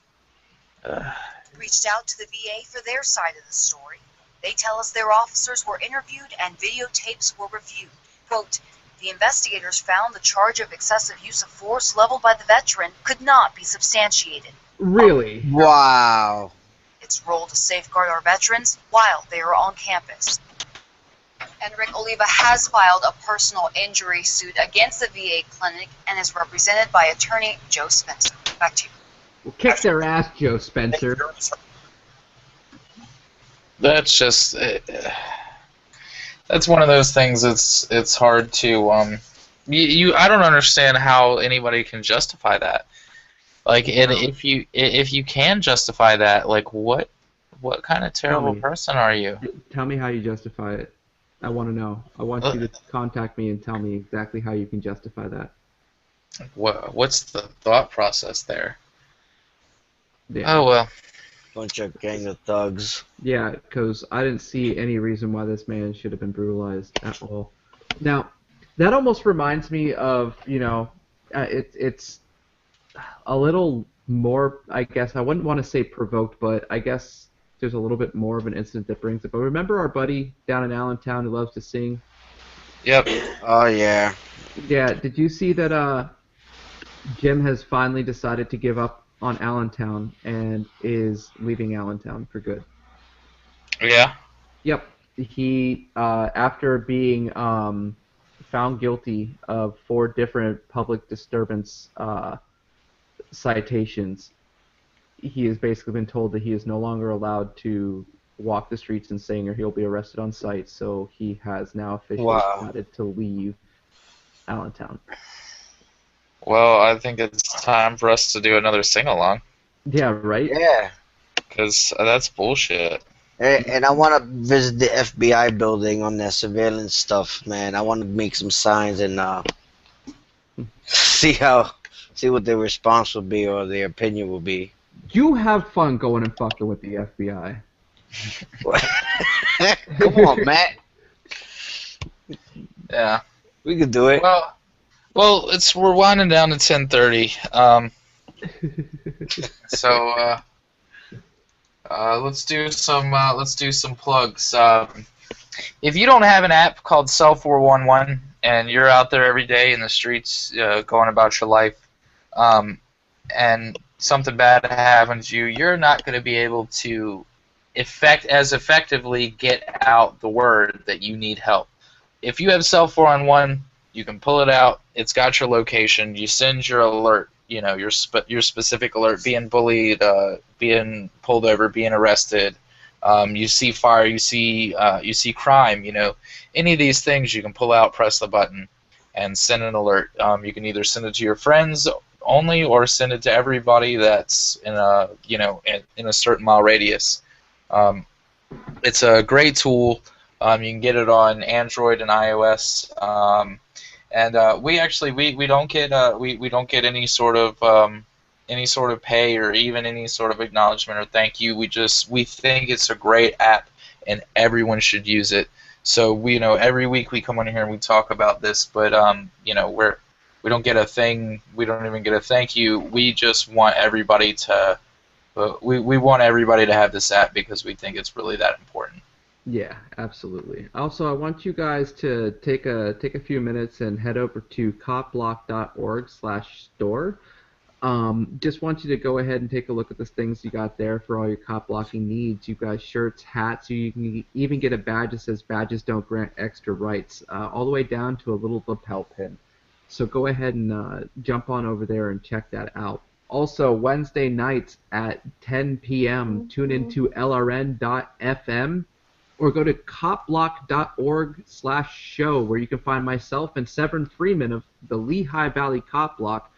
Reached out to the VA for their side of the story. They tell us their officers were interviewed and videotapes were reviewed. Quote, the investigators found the charge of excessive use of force leveled by the veteran could not be substantiated. Really? Wow. Its role to safeguard our veterans while they are on campus. Enric Oliva has filed a personal injury suit against the VA clinic and is represented by attorney Joe Spencer. Back to you. Well, kick their ass, Joe Spencer. that's just. That's one of those things. It's hard to I don't understand how anybody can justify that. Like, and if you can justify that, like, what kind of terrible person are you? Tell me how you justify it. I want to know. I want you to contact me and tell me exactly how you can justify that. What's the thought process there? Yeah. Oh well. Bunch of gang of thugs. Yeah, because I didn't see any reason why this man should have been brutalized at all. Now, that almost reminds me of, it's a little more, I guess, I wouldn't want to say provoked, but I guess there's a little bit more of an incident that brings it. But remember our buddy down in Allentown who loves to sing? Yep. Oh, yeah. Yeah, did you see that Jim has finally decided to give up on Allentown and is leaving Allentown for good? Yeah. Yep. He, after being found guilty of 4 different public disturbance citations, he has basically been told that he is no longer allowed to walk the streets and sing or he'll be arrested on sight, so he has now officially decided to leave Allentown. Well, I think it's time for us to do another sing-along. Yeah, right? Yeah. Because that's bullshit. And I want to visit the FBI building on their surveillance stuff, man. I want to make some signs and see what their response will be or their opinion will be. You have fun going and fucking with the FBI. Come on, Matt. Yeah. We could do it. Well, we're winding down to 10:30. So let's do some plugs. If you don't have an app called Cell 411 and you're out there every day in the streets going about your life, and something bad happens to you, you're not going to be able to effectively get out the word that you need help. If you have Cell 411, you can pull it out. It's got your location. You send your alert. Your specific alert: being bullied, being pulled over, being arrested. You see fire. You see crime. Any of these things you can pull out, press the button, and send an alert. You can either send it to your friends only, or send it to everybody that's in a in a certain mile radius. It's a great tool. You can get it on Android and iOS. And we don't get any sort of pay or even any sort of acknowledgement or thank you. We think it's a great app and everyone should use it. So every week we come on here and we talk about this, but we don't get a thing. We don't even get a thank you. We just want everybody to we want everybody to have this app because we think it's really that important. Yeah, absolutely. Also, I want you guys to take a few minutes and head over to copblock.org/store. Just want you to go ahead and take a look at the things you got there for all your cop blocking needs. You guys shirts, hats, you can even get a badge that says badges don't grant extra rights, all the way down to a little lapel pin. So go ahead and jump on over there and check that out. Also, Wednesday nights at 10 p.m., tune into LRN.FM. or go to copblock.org/show, where you can find myself and Severin Freeman of the Lehigh Valley Cop Block,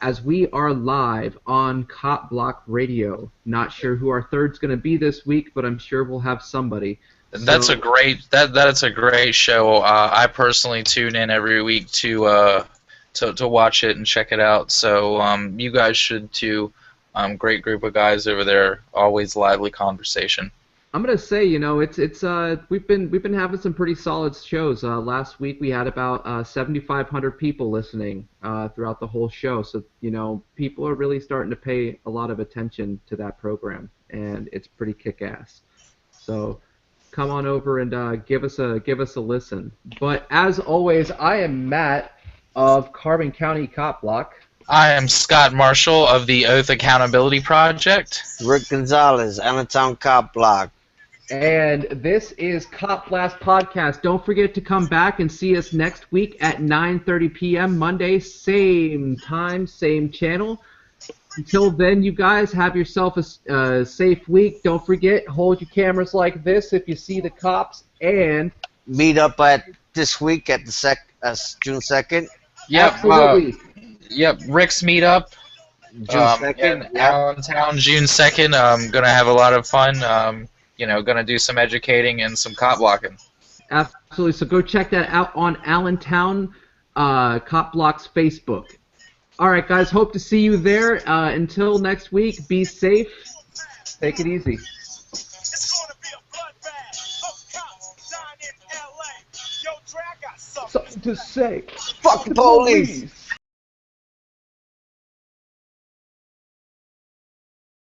as we are live on Cop Block Radio. Not sure who our third's going to be this week, but I'm sure we'll have somebody. That's a great that's a great show. I personally tune in every week to watch it and check it out. So you guys should too. Great group of guys over there. Always lively conversation. I'm gonna say, it's we've been having some pretty solid shows. Last week we had about 7,500 people listening throughout the whole show. So people are really starting to pay a lot of attention to that program, and it's pretty kick-ass. So come on over and give us a listen. But as always, I am Matt of Carbon County Cop Block. I am Scott Marshall of the Oath Accountability Project. Rick Gonzales, Allentown Cop Block. And this is Cop Blast Podcast. Don't forget to come back and see us next week at 9:30 p.m. Monday, same time, same channel. Until then, you guys have yourself a safe week. Don't forget, hold your cameras like this if you see the cops, and meet up at this week at the June 2nd. Yep, absolutely. Rick's meetup. June 2nd. In Allentown, June 2nd. I'm gonna have a lot of fun. Gonna do some educating and some cop blocking. Absolutely. So go check that out on Allentown Cop Block's Facebook. All right, guys. Hope to see you there. Until next week, be safe. Take it easy. It's gonna be a bloodbath of cops dying in LA. Yo, Dre, I got something Something to say. Fuck the police.